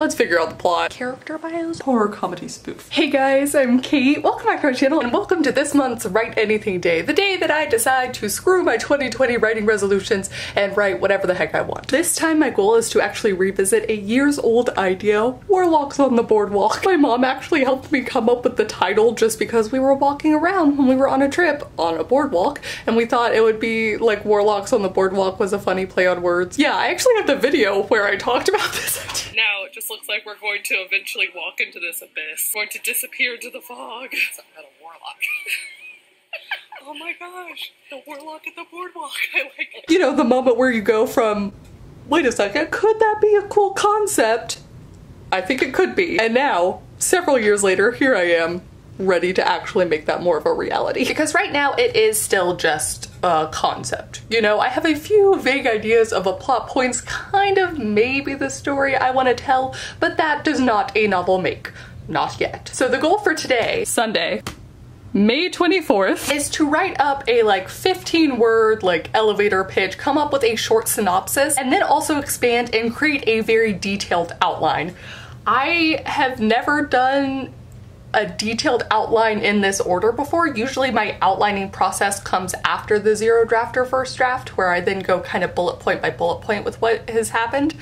Let's figure out the plot. Character bios? Horror comedy spoof. Hey guys, I'm Kate. Welcome back to my channel and welcome to this month's Write Anything Day, the day that I decide to screw my 2020 writing resolutions and write whatever the heck I want. This time my goal is to actually revisit a years-old idea, Warlocks on the Boardwalk. My mom actually helped me come up with the title just because we were walking around when we were on a trip on a boardwalk and we thought it would be like Warlocks on the Boardwalk was a funny play on words. Yeah, I actually have the video where I talked about this idea. Now it just looks like we're going to eventually walk into this abyss. We're going to disappear into the fog. It's a warlock. Oh my gosh, the warlock at the boardwalk. I like it. You know, the moment where you go from, wait a second, could that be a cool concept? I think it could be. And now, several years later, here I am, ready to actually make that more of a reality. Because right now it is still just a concept. You know, I have a few vague ideas of a plot points, kind of maybe the story I want to tell, but that does not a novel make. Not yet. So the goal for today, Sunday, May 24th, is to write up a like 15-word like elevator pitch, come up with a short synopsis, and then also expand and create a very detailed outline. I have never done a detailed outline in this order before. Usually my outlining process comes after the zero draft or first draft, where I then go kind of bullet point by bullet point with what has happened.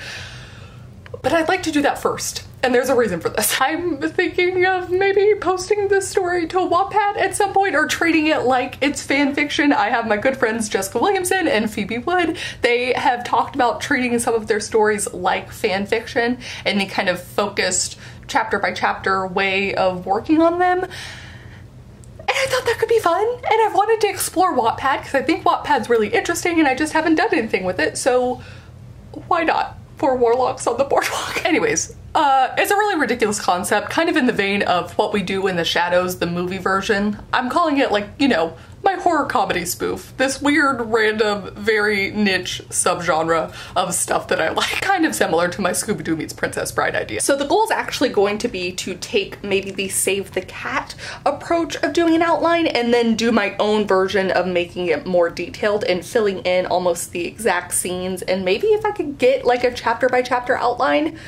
But I'd like to do that first, and there's a reason for this. I'm thinking of maybe posting this story to Wattpad at some point or treating it like it's fan fiction. I have my good friends Jessica Williamson and Phoebe Wood. They have talked about treating some of their stories like fan fiction and the kind of focused chapter by chapter way of working on them. And I thought that could be fun, and I've wanted to explore Wattpad because I think Wattpad's really interesting and I just haven't done anything with it, so why not for Warlocks on the Boardwalk? Anyways, it's a really ridiculous concept, kind of in the vein of What We Do in the Shadows, the movie version. I'm calling it like, you know, my horror comedy spoof. This weird, random, very niche subgenre of stuff that I like. Kind of similar to my Scooby-Doo meets Princess Bride idea. So the goal is actually going to be to take maybe the Save the Cat approach of doing an outline and then do my own version of making it more detailed and filling in almost the exact scenes, and maybe if I could get like a chapter by chapter outline.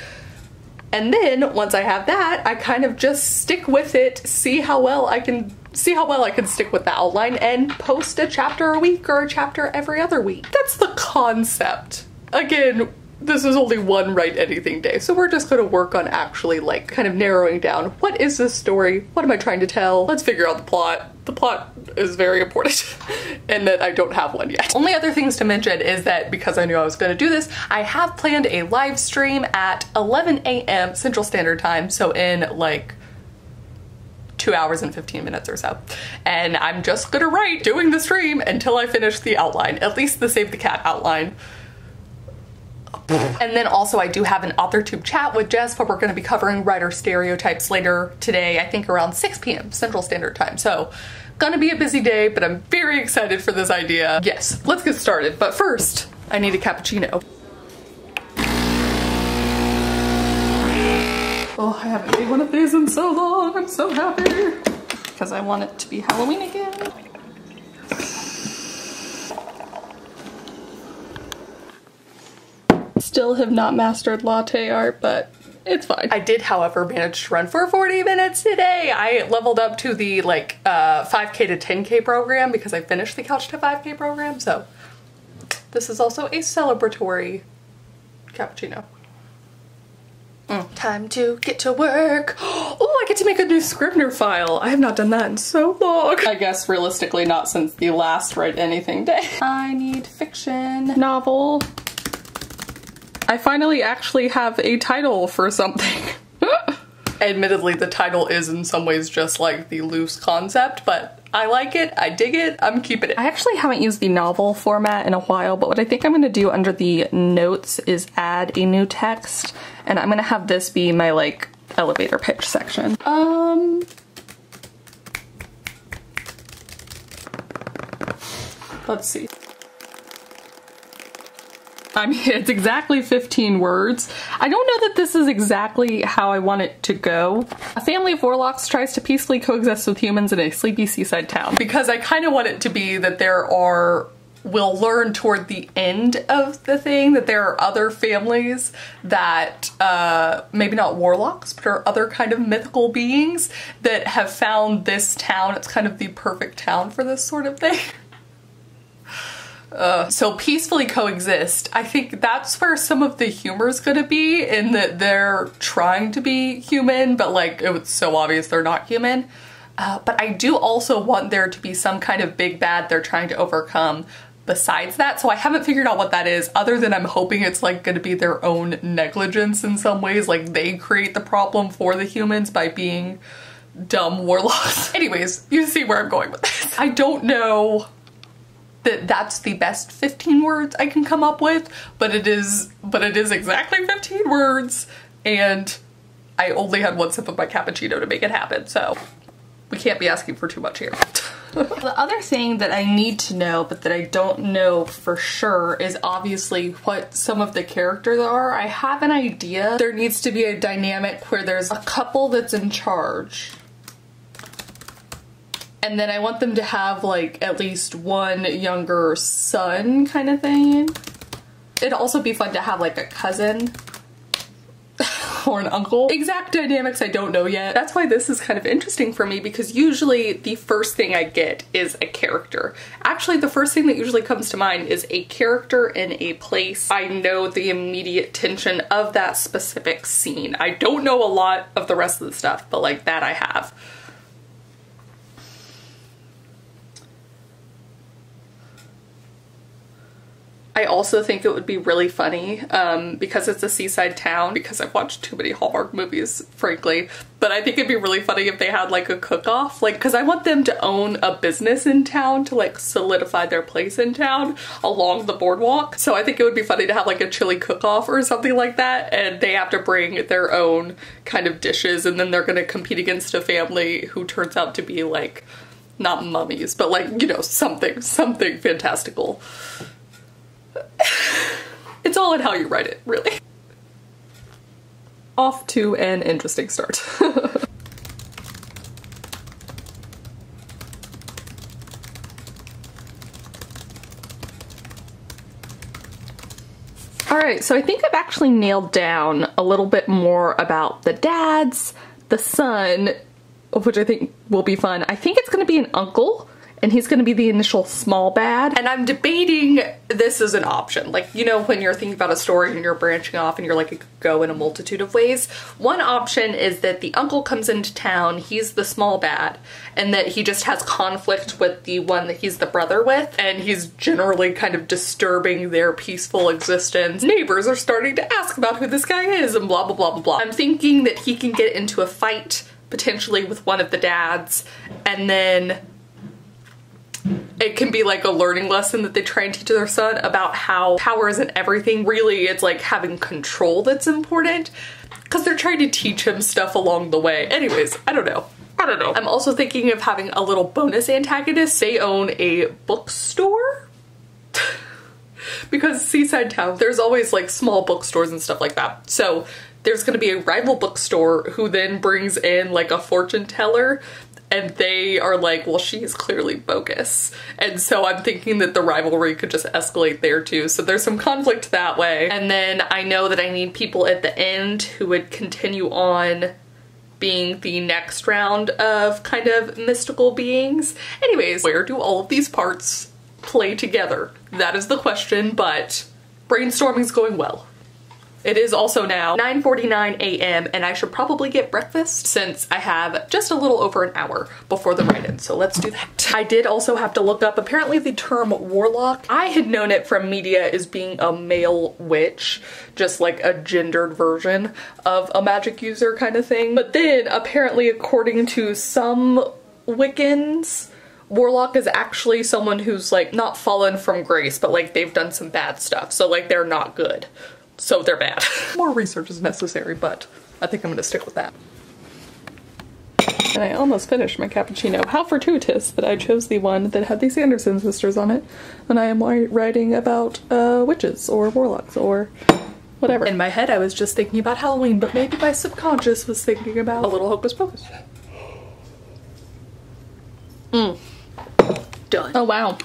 And then once I have that, I kind of just stick with it, see how well I can stick with the outline and post a chapter a week or a chapter every other week. That's the concept. Again, this is only one Write Anything day, so we're just gonna work on actually like kind of narrowing down what is this story? What am I trying to tell? Let's figure out the plot. The plot is very important and that I don't have one yet. Only other things to mention is that because I knew I was gonna do this, I have planned a live stream at 11 a.m. Central Standard Time, so in like 2 hours and 15 minutes or so. And I'm just gonna write doing the stream until I finish the outline, at least the Save the Cat outline. And then also I do have an authortube chat with Jess where we're gonna be covering writer stereotypes later today, I think around 6 p.m. Central Standard Time. So gonna be a busy day, but I'm very excited for this idea. Yes, let's get started. But first, I need a cappuccino. Oh, I haven't made one of these in so long. I'm so happy. Because I want it to be Halloween again. Still have not mastered latte art, but it's fine. I did, however, manage to run for 40 minutes today. I leveled up to the like 5K to 10K program because I finished the Couch to 5K program. So this is also a celebratory cappuccino. Time to get to work. Oh, I get to make a new Scrivener file. I have not done that in so long. I guess realistically not since the last Write Anything day. I need fiction novel. I finally actually have a title for something. Admittedly, the title is in some ways just like the loose concept, but I like it, I dig it, I'm keeping it. I actually haven't used the novel format in a while, but what I think I'm gonna do under the notes is add a new text, and I'm gonna have this be my like elevator pitch section. Let's see. I mean, it's exactly 15 words. I don't know that this is exactly how I want it to go. A family of warlocks tries to peacefully coexist with humans in a sleepy seaside town. Because I kind of want it to be that there are we'll learn toward the end of the thing that there are other families that, maybe not warlocks, but are other kind of mythical beings that have found this town. It's kind of the perfect town for this sort of thing. So peacefully coexist. I think that's where some of the humor is gonna be, in that they're trying to be human, but like it's so obvious they're not human. But I do also want there to be some kind of big bad they're trying to overcome besides that. So I haven't figured out what that is, other than I'm hoping it's like gonna be their own negligence in some ways, like they create the problem for the humans by being dumb warlocks. Anyways, you see where I'm going with this. I don't know that that's the best 15 words I can come up with, but it is exactly 15 words, and I only had one sip of my cappuccino to make it happen, so we can't be asking for too much here. The other thing that I need to know, but that I don't know for sure, is obviously what some of the characters are. I have an idea. There needs to be a dynamic where there's a couple that's in charge, and then I want them to have like at least one younger son kind of thing. It'd also be fun to have like a cousin or an uncle. Exact dynamics I don't know yet. That's why this is kind of interesting for me, because usually the first thing I get is a character. Actually, the first thing that usually comes to mind is a character in a place. I know the immediate tension of that specific scene. I don't know a lot of the rest of the stuff, but like that I have. I also think it would be really funny, because it's a seaside town, because I've watched too many Hallmark movies, frankly, but I think it'd be really funny if they had like a cook-off, like, because I want them to own a business in town to like solidify their place in town along the boardwalk. So I think it would be funny to have like a chili cook-off or something like that, and they have to bring their own kind of dishes, and then they're gonna compete against a family who turns out to be like, not mummies, but like, you know, something fantastical. It's all in how you write it, really. Off to an interesting start. Alright, so I think I've actually nailed down a little bit more about the dads, the son, which I think will be fun. I think it's gonna be an uncle, and he's gonna be the initial small bad. And I'm debating this as an option. Like, you know, when you're thinking about a story and you're branching off and you're like, it could go in a multitude of ways. One option is that the uncle comes into town, he's the small bad, and that he just has conflict with the one that he's the brother with, and he's generally kind of disturbing their peaceful existence. Neighbors are starting to ask about who this guy is and blah, blah, blah, blah, blah. I'm thinking that he can get into a fight, potentially with one of the dads, and then it can be like a learning lesson that they try and teach their son about how power isn't everything. Really, it's like having control that's important, because they're trying to teach him stuff along the way. Anyways, I don't know. I'm also thinking of having a little bonus antagonist. They own a bookstore. Because seaside town, there's always like small bookstores and stuff like that. So there's gonna be a rival bookstore who then brings in like a fortune teller, and they are like, well, she is clearly bogus. And so I'm thinking that the rivalry could just escalate there too. So there's some conflict that way. And then I know that I need people at the end who would continue on being the next round of kind of mystical beings. Anyways, where do all of these parts play together? That is the question, but brainstorming's going well. It is also now 9:49 a.m. and I should probably get breakfast since I have just a little over an hour before the write-in, so let's do that. I did also have to look up, apparently the term warlock, I had known it from media as being a male witch, just like a gendered version of a magic user kind of thing. But then apparently, according to some Wiccans, warlock is actually someone who's like not fallen from grace, but like they've done some bad stuff, so like they're not good. So they're bad. More research is necessary, but I think I'm gonna stick with that. And I almost finished my cappuccino. How fortuitous that I chose the one that had the Sanderson sisters on it, and I am writing about witches or warlocks or whatever. In my head I was just thinking about Halloween, but maybe my subconscious was thinking about a little hocus pocus. Done. Oh wow.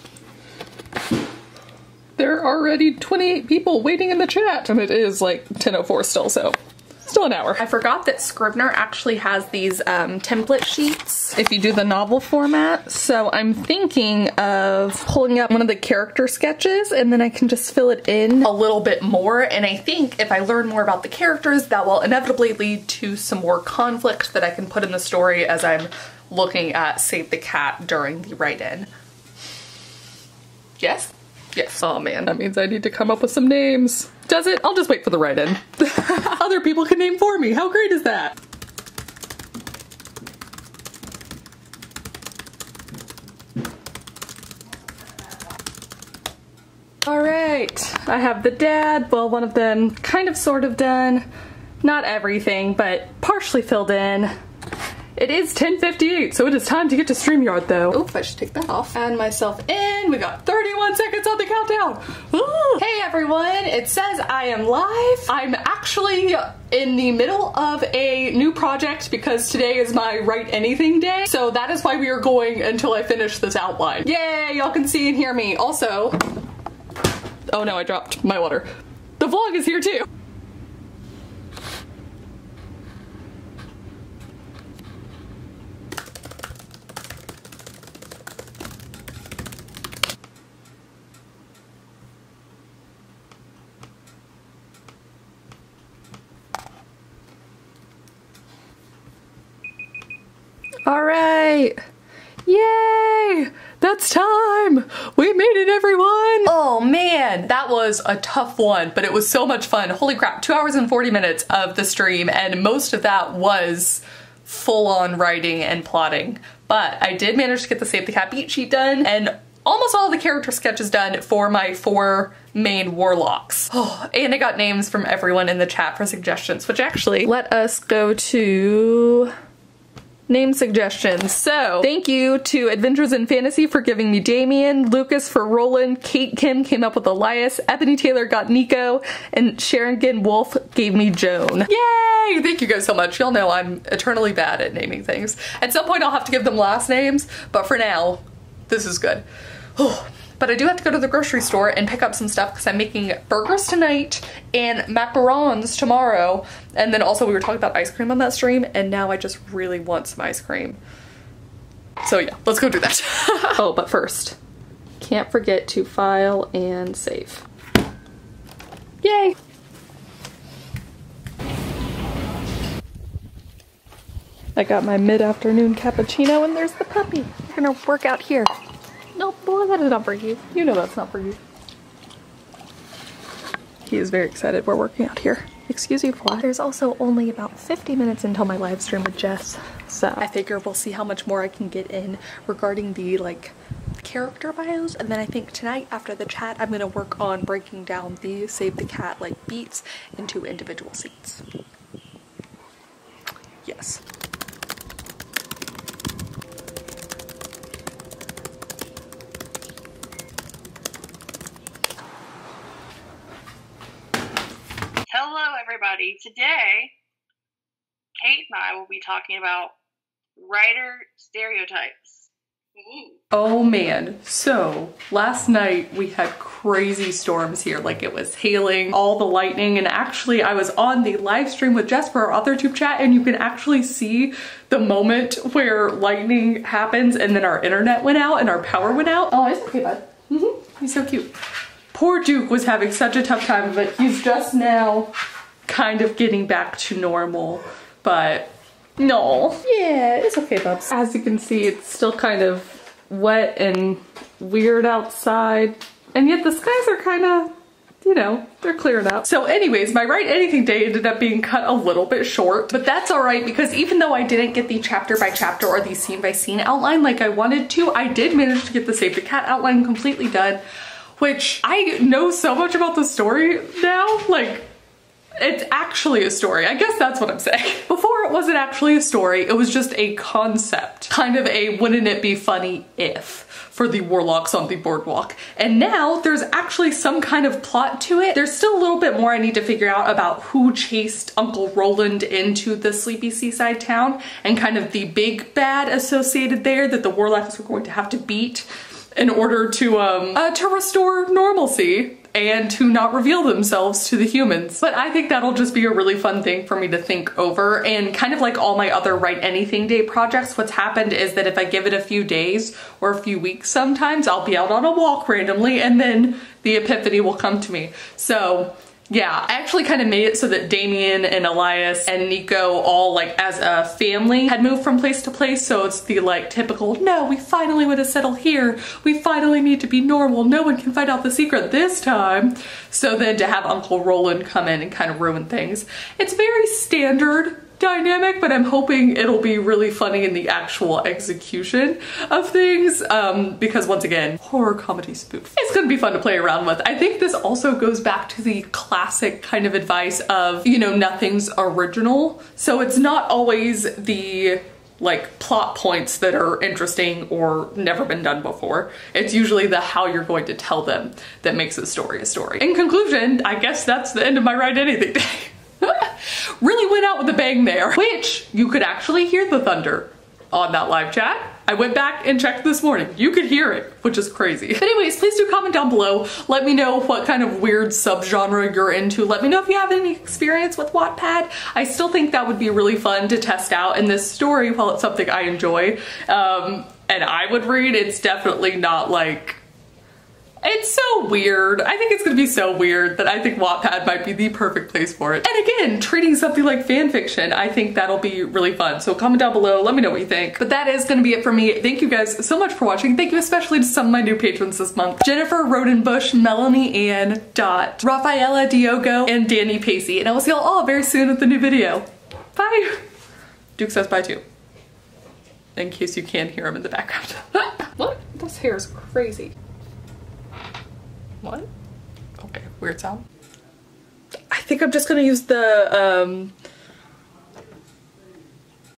There are already 28 people waiting in the chat, and it is like 10:04 still, so still an hour. I forgot that Scrivener actually has these template sheets if you do the novel format. So I'm thinking of pulling up one of the character sketches and then I can just fill it in a little bit more. And I think if I learn more about the characters, that will inevitably lead to some more conflict that I can put in the story as I'm looking at Save the Cat during the write-in. Yes? Yes. Oh man, that means I need to come up with some names. Does it? I'll just wait for the write-in. Other people can name for me. How great is that? All right, I have the dad. Well, one of them kind of sort of done. Not everything, but partially filled in. It is 10:58, so it is time to get to StreamYard though. Oops, I should take that off. Add myself in. We got 31 seconds on the countdown. Ooh. Hey everyone, it says I am live. I'm actually in the middle of a new project because today is my Write Anything day. So that is why we are going until I finish this outline. Yay, y'all can see and hear me. Also, oh no, I dropped my water. The vlog is here too. All right, yay, that's time. We made it, everyone. Oh man, that was a tough one, but it was so much fun. Holy crap, 2 hours and 40 minutes of the stream, and most of that was full-on writing and plotting. But I did manage to get the Save the Cat beat sheet done, and almost all the character sketches done for my 4 main warlocks. Oh, and I got names from everyone in the chat for suggestions, which actually, let us go to name suggestions. So thank you to Adventures in Fantasy for giving me Damien, Lucas for Roland, Kate Kim came up with Elias, Ebony Taylor got Nico, and Sharon Wolf gave me Joan. Yay! Thank you guys so much. Y'all know I'm eternally bad at naming things. At some point I'll have to give them last names, but for now, this is good. But I do have to go to the grocery store and pick up some stuff because I'm making burgers tonight and macarons tomorrow. And then also we were talking about ice cream on that stream, and now I just really want some ice cream. So yeah, let's go do that. Oh, but first, can't forget to file and save. Yay! I got my mid-afternoon cappuccino and there's the puppy. We're gonna work out here. Nope, well, that is not for you. You know that's not for you. He is very excited we're working out here. Excuse you, Fly. There's also only about 50 minutes until my live stream with Jess, so I figure we'll see how much more I can get in regarding the, like, character bios, and then I think tonight after the chat I'm gonna work on breaking down the Save the Cat, like, beats into individual scenes. Yes. Hello everybody. Today, Kate and I will be talking about writer stereotypes. Oh man, so last night we had crazy storms here, like it was hailing, all the lightning, and actually I was on the live stream with Jess for our authortube chat, and you can actually see the moment where lightning happens and then our internet went out and our power went out. Oh, it's okay, bud. He's so cute. Poor Duke was having such a tough time of it. He's just now kind of getting back to normal, but no. Yeah, it's okay, Bubs. As you can see, it's still kind of wet and weird outside, and yet the skies are kind of, you know, they're clearing up. So anyways, my Write Anything day ended up being cut a little bit short, but that's all right because even though I didn't get the chapter by chapter or the scene by scene outline like I wanted to, I did manage to get the Save the Cat outline completely done, which I know so much about the story now, like, it's actually a story. I guess that's what I'm saying. Before it wasn't actually a story, it was just a concept. Kind of a wouldn't it be funny if for the warlocks on the boardwalk. And now there's actually some kind of plot to it. There's still a little bit more I need to figure out about who chased Uncle Roland into the sleepy seaside town and kind of the big bad associated there that the warlocks were going to have to beat. in order to restore normalcy and to not reveal themselves to the humans. But I think that'll just be a really fun thing for me to think over, and kind of like all my other Write Anything Day projects, what's happened is that if I give it a few days or a few weeks sometimes, I'll be out on a walk randomly and then the epiphany will come to me. So yeah, I actually kind of made it so that Damien and Elias and Nico all like as a family had moved from place to place. So it's the like typical, no, we finally want to settle here. We finally need to be normal. No one can find out the secret this time. So then to have Uncle Roland come in and kind of ruin things. It's very standard dynamic, but I'm hoping it'll be really funny in the actual execution of things, because once again, horror comedy spoof. It's gonna be fun to play around with. I think this also goes back to the classic kind of advice of, you know, nothing's original. So it's not always the like plot points that are interesting or never been done before. It's usually the how you're going to tell them that makes a story a story. In conclusion, I guess that's the end of my Write Anything Day. Really went out with a bang there, which you could actually hear the thunder on that live chat. I went back and checked this morning. You could hear it, which is crazy. But anyways, please do comment down below. Let me know what kind of weird subgenre you're into. Let me know if you have any experience with Wattpad. I still think that would be really fun to test out in this story. While it's something I enjoy and I would read, it's definitely not like, it's so weird. I think it's gonna be so weird that I think Wattpad might be the perfect place for it. And again, treating something like fan fiction, I think that'll be really fun. So comment down below, let me know what you think. But that is gonna be it for me. Thank you guys so much for watching. Thank you especially to some of my new patrons this month. Jennifer Rodenbush, Melanie Ann, Dot, Rafaela Diogo, and Danny Pacey. And I will see y'all all very soon with the new video. Bye. Duke says bye too, in case you can hear him in the background. What? This hair is crazy. What? Okay, weird sound. I think I'm just gonna use the